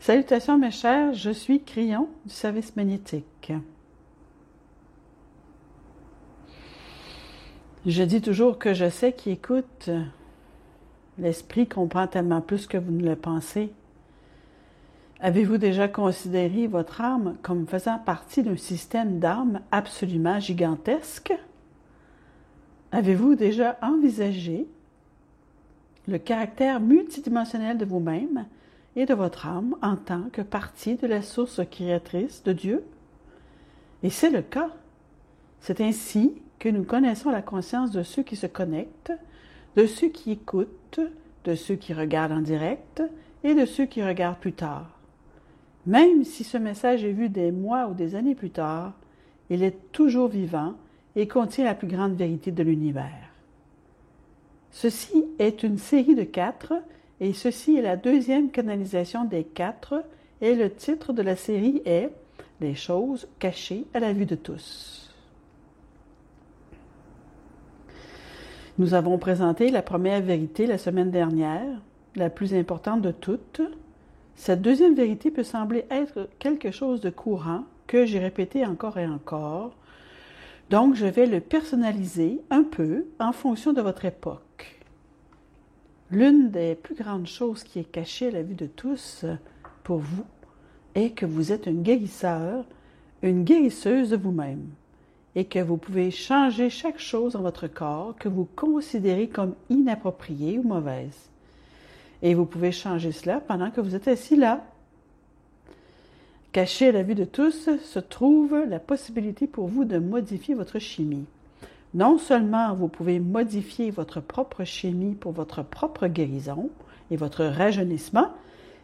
Salutations mes chers, je suis Crayon du service magnétique. Je dis toujours que je sais qui écoute. L'esprit comprend tellement plus que vous ne le pensez. Avez-vous déjà considéré votre âme comme faisant partie d'un système d'âmes absolument gigantesque? Avez-vous déjà envisagé le caractère multidimensionnel de vous-même et de votre âme en tant que partie de la source créatrice de Dieu? Et c'est le cas. C'est ainsi que nous connaissons la conscience de ceux qui se connectent, de ceux qui écoutent, de ceux qui regardent en direct et de ceux qui regardent plus tard. Même si ce message est vu des mois ou des années plus tard, il est toujours vivant et contient la plus grande vérité de l'univers. Ceci est une série de 4 et ceci est la deuxième canalisation des 4 et le titre de la série est « Les choses cachées à la vue de tous ». Nous avons présenté la première vérité la semaine dernière, la plus importante de toutes. Cette deuxième vérité peut sembler être quelque chose de courant que j'ai répété encore et encore. Donc, je vais le personnaliser un peu en fonction de votre époque. L'une des plus grandes choses qui est cachée à la vue de tous pour vous est que vous êtes un guérisseur, une guérisseuse de vous-même et que vous pouvez changer chaque chose dans votre corps que vous considérez comme inappropriée ou mauvaise. Et vous pouvez changer cela pendant que vous êtes assis là. Caché à la vue de tous se trouve la possibilité pour vous de modifier votre chimie. Non seulement vous pouvez modifier votre propre chimie pour votre propre guérison et votre rajeunissement,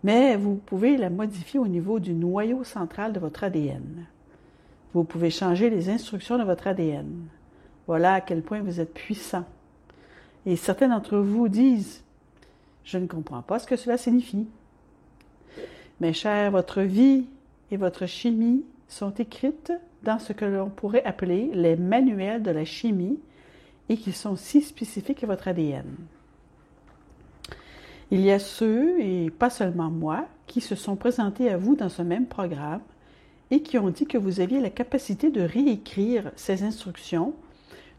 mais vous pouvez la modifier au niveau du noyau central de votre ADN. Vous pouvez changer les instructions de votre ADN. Voilà à quel point vous êtes puissant. Et certains d'entre vous disent « Je ne comprends pas ce que cela signifie. » Mes chers, votre vie et votre chimie sont écrites dans ce que l'on pourrait appeler les manuels de la chimie et qui sont si spécifiques à votre ADN. Il y a ceux, et pas seulement moi, qui se sont présentés à vous dans ce même programme et qui ont dit que vous aviez la capacité de réécrire ces instructions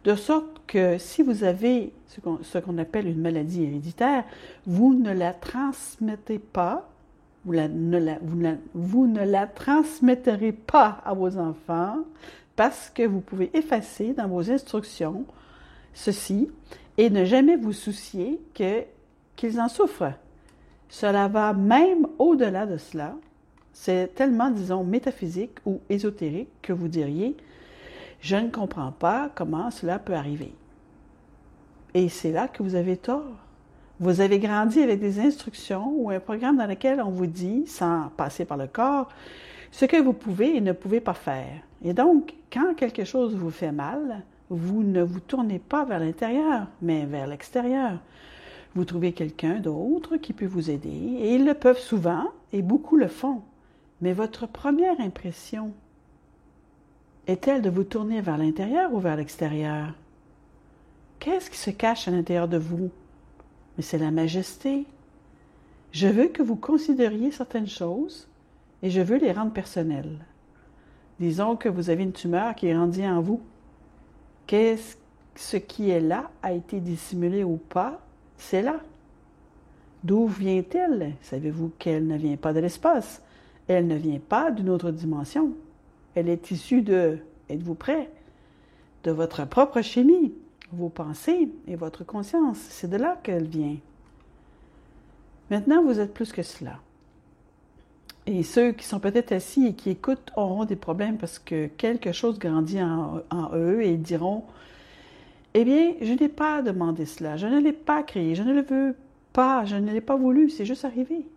de sorte que si vous avez ce qu'on appelle une maladie héréditaire, vous ne la transmettez pas, vous ne la transmettrez pas à vos enfants parce que vous pouvez effacer dans vos instructions ceci et ne jamais vous soucier qu'ils en souffrent. Cela va même au-delà de cela. C'est tellement, disons, métaphysique ou ésotérique que vous diriez « Je ne comprends pas comment cela peut arriver. » Et c'est là que vous avez tort. Vous avez grandi avec des instructions ou un programme dans lequel on vous dit, sans passer par le corps, ce que vous pouvez et ne pouvez pas faire. Et donc, quand quelque chose vous fait mal, vous ne vous tournez pas vers l'intérieur, mais vers l'extérieur. Vous trouvez quelqu'un d'autre qui peut vous aider, et ils le peuvent souvent, et beaucoup le font. Mais votre première impression est-elle de vous tourner vers l'intérieur ou vers l'extérieur? Qu'est-ce qui se cache à l'intérieur de vous? Mais c'est la majesté. Je veux que vous considériez certaines choses et je veux les rendre personnelles. Disons que vous avez une tumeur qui est grandie en vous. Ce qui est là a été dissimulé ou pas, c'est là. D'où vient-elle? Savez-vous qu'elle ne vient pas de l'espace? Elle ne vient pas d'une autre dimension. Elle est issue de, êtes-vous prêts? De votre propre chimie. Vos pensées et votre conscience, c'est de là qu'elle vient. Maintenant, vous êtes plus que cela. Et ceux qui sont peut-être assis et qui écoutent auront des problèmes parce que quelque chose grandit en eux et ils diront « Eh bien, je n'ai pas demandé cela, je ne l'ai pas créé, je ne le veux pas, je ne l'ai pas voulu, c'est juste arrivé. »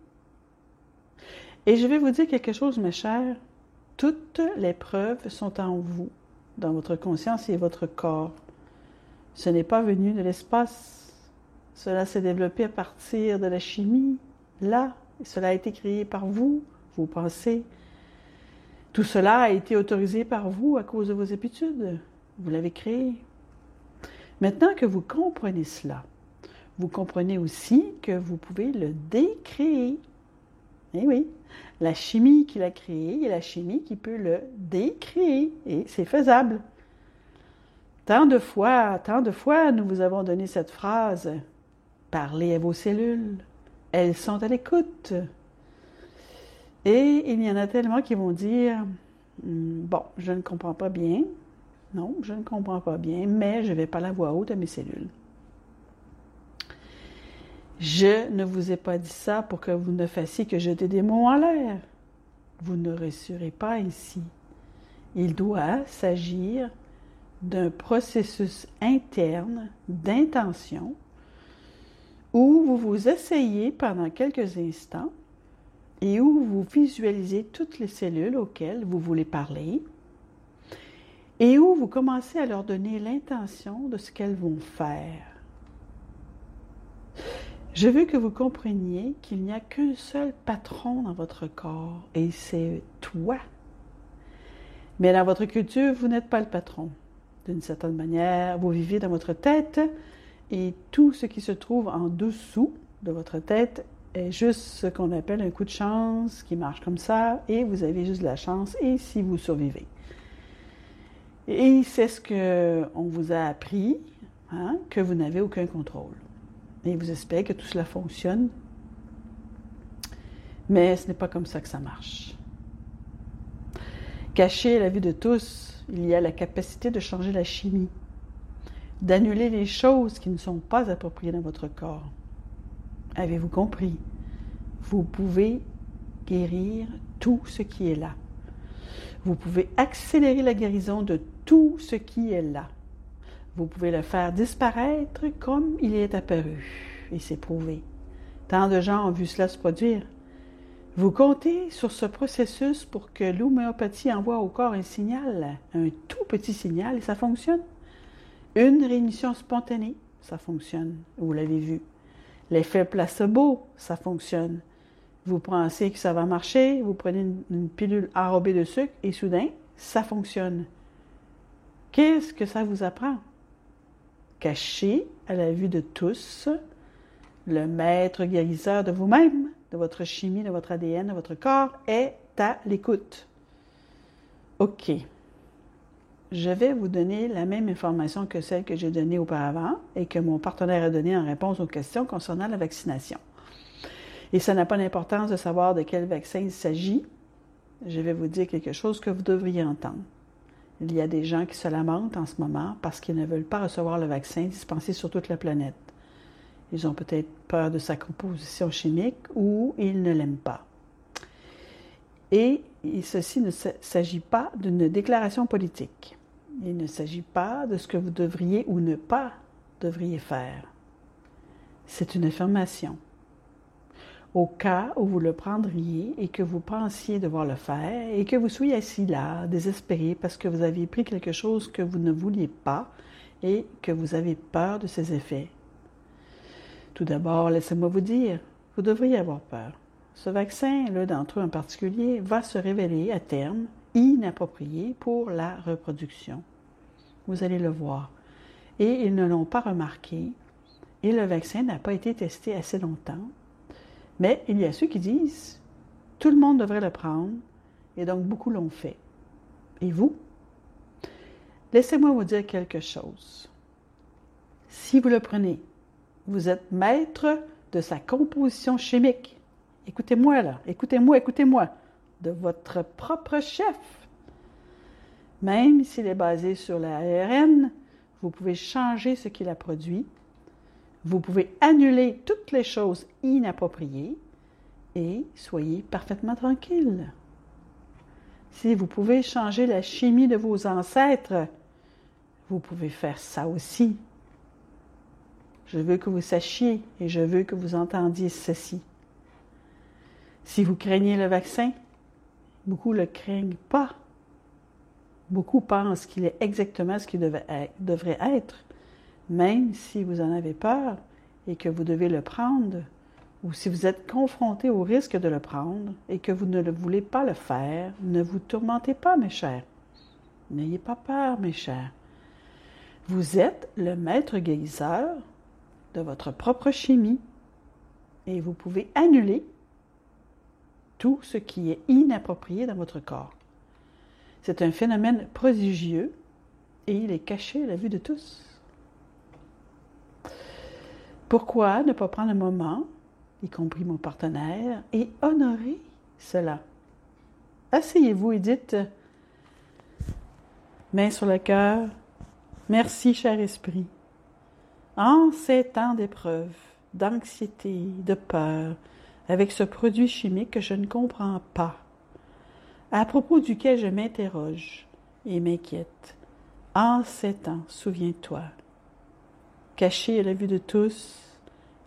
Et je vais vous dire quelque chose, mes chers, toutes les preuves sont en vous, dans votre conscience et votre corps. Ce n'est pas venu de l'espace. Cela s'est développé à partir de la chimie, là. Cela a été créé par vous, vos pensées. Tout cela a été autorisé par vous à cause de vos habitudes. Vous l'avez créé. Maintenant que vous comprenez cela, vous comprenez aussi que vous pouvez le décréer. Eh oui, la chimie qui l'a créé et la chimie qui peut le décréer. Et c'est faisable. Tant de fois, nous vous avons donné cette phrase. Parlez à vos cellules. Elles sont à l'écoute. Et il y en a tellement qui vont dire, bon, je ne comprends pas bien. Non, je ne comprends pas bien, mais je vais parler à voix haute à mes cellules. Je ne vous ai pas dit ça pour que vous ne fassiez que jeter des mots en l'air. Vous ne réussirez pas ainsi. Il doit s'agir d'un processus interne d'intention où vous vous asseyez pendant quelques instants et où vous visualisez toutes les cellules auxquelles vous voulez parler et où vous commencez à leur donner l'intention de ce qu'elles vont faire. Je veux que vous compreniez qu'il n'y a qu'un seul patron dans votre corps, et c'est toi. Mais dans votre culture, vous n'êtes pas le patron. D'une certaine manière, vous vivez dans votre tête, et tout ce qui se trouve en dessous de votre tête est juste ce qu'on appelle un coup de chance qui marche comme ça, et vous avez juste de la chance, et si vous survivez. Et c'est ce qu'on vous a appris, que vous n'avez aucun contrôle. Et vous espérez que tout cela fonctionne. Mais ce n'est pas comme ça que ça marche. Caché à la vue de tous, il y a la capacité de changer la chimie, d'annuler les choses qui ne sont pas appropriées dans votre corps. Avez-vous compris? Vous pouvez guérir tout ce qui est là. Vous pouvez accélérer la guérison de tout ce qui est là. Vous pouvez le faire disparaître comme il est apparu. Et c'est prouvé. Tant de gens ont vu cela se produire. Vous comptez sur ce processus pour que l'homéopathie envoie au corps un signal, un tout petit signal, et ça fonctionne. Une rémission spontanée, ça fonctionne. Vous l'avez vu. L'effet placebo, ça fonctionne. Vous pensez que ça va marcher, vous prenez une pilule enrobée de sucre et soudain, ça fonctionne. Qu'est-ce que ça vous apprend? Caché à la vue de tous, le maître guérisseur de vous-même, de votre chimie, de votre ADN, de votre corps, est à l'écoute. OK. Je vais vous donner la même information que celle que j'ai donnée auparavant et que mon partenaire a donnée en réponse aux questions concernant la vaccination. Et ça n'a pas d'importance de savoir de quel vaccin il s'agit. Je vais vous dire quelque chose que vous devriez entendre. Il y a des gens qui se lamentent en ce moment parce qu'ils ne veulent pas recevoir le vaccin dispensé sur toute la planète. Ils ont peut-être peur de sa composition chimique ou ils ne l'aiment pas. Et ceci ne s'agit pas d'une déclaration politique. Il ne s'agit pas de ce que vous devriez ou ne pas devriez faire. C'est une affirmation. Au cas où vous le prendriez et que vous pensiez devoir le faire et que vous soyez assis là, désespéré parce que vous aviez pris quelque chose que vous ne vouliez pas et que vous avez peur de ses effets. Tout d'abord, laissez-moi vous dire, vous devriez avoir peur. Ce vaccin, l'un d'entre eux en particulier, va se révéler à terme inapproprié pour la reproduction. Vous allez le voir. Et ils ne l'ont pas remarqué et le vaccin n'a pas été testé assez longtemps. Mais il y a ceux qui disent « tout le monde devrait le prendre » et donc beaucoup l'ont fait. Et vous? Laissez-moi vous dire quelque chose. Si vous le prenez, vous êtes maître de sa composition chimique. Écoutez-moi là, écoutez-moi, de votre propre chef. Même s'il est basé sur l'ARN, vous pouvez changer ce qu'il a produit. Vous pouvez annuler toutes les choses inappropriées et soyez parfaitement tranquille. Si vous pouvez changer la chimie de vos ancêtres, vous pouvez faire ça aussi. Je veux que vous sachiez et je veux que vous entendiez ceci. Si vous craignez le vaccin, beaucoup ne le craignent pas. Beaucoup pensent qu'il est exactement ce qu'il devrait être. Même si vous en avez peur et que vous devez le prendre, ou si vous êtes confronté au risque de le prendre et que vous ne voulez pas le faire, ne vous tourmentez pas, mes chers. N'ayez pas peur, mes chers. Vous êtes le maître guérisseur de votre propre chimie et vous pouvez annuler tout ce qui est inapproprié dans votre corps. C'est un phénomène prodigieux et il est caché à la vue de tous. Pourquoi ne pas prendre un moment, y compris mon partenaire, et honorer cela? Asseyez-vous et dites, main sur le cœur, merci cher esprit. En ces temps d'épreuve, d'anxiété, de peur, avec ce produit chimique que je ne comprends pas, à propos duquel je m'interroge et m'inquiète, en ces temps, souviens-toi, caché à la vue de tous,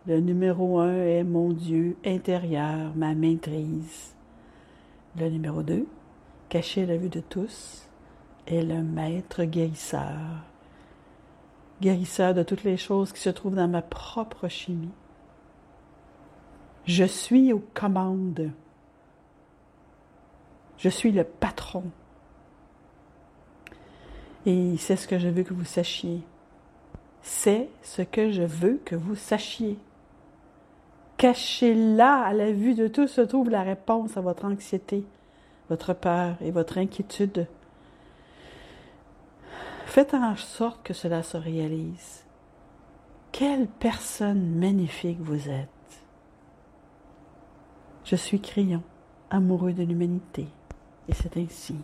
le numéro 1 est mon Dieu intérieur, ma maîtrise. Le numéro 2, caché à la vue de tous, est le maître guérisseur. Guérisseur de toutes les choses qui se trouvent dans ma propre chimie. Je suis aux commandes. Je suis le patron. Et c'est ce que je veux que vous sachiez. C'est ce que je veux que vous sachiez. Caché là, à la vue de tous, se trouve la réponse à votre anxiété, votre peur et votre inquiétude. Faites en sorte que cela se réalise. Quelle personne magnifique vous êtes! Je suis Crayon, amoureux de l'humanité, et c'est ainsi.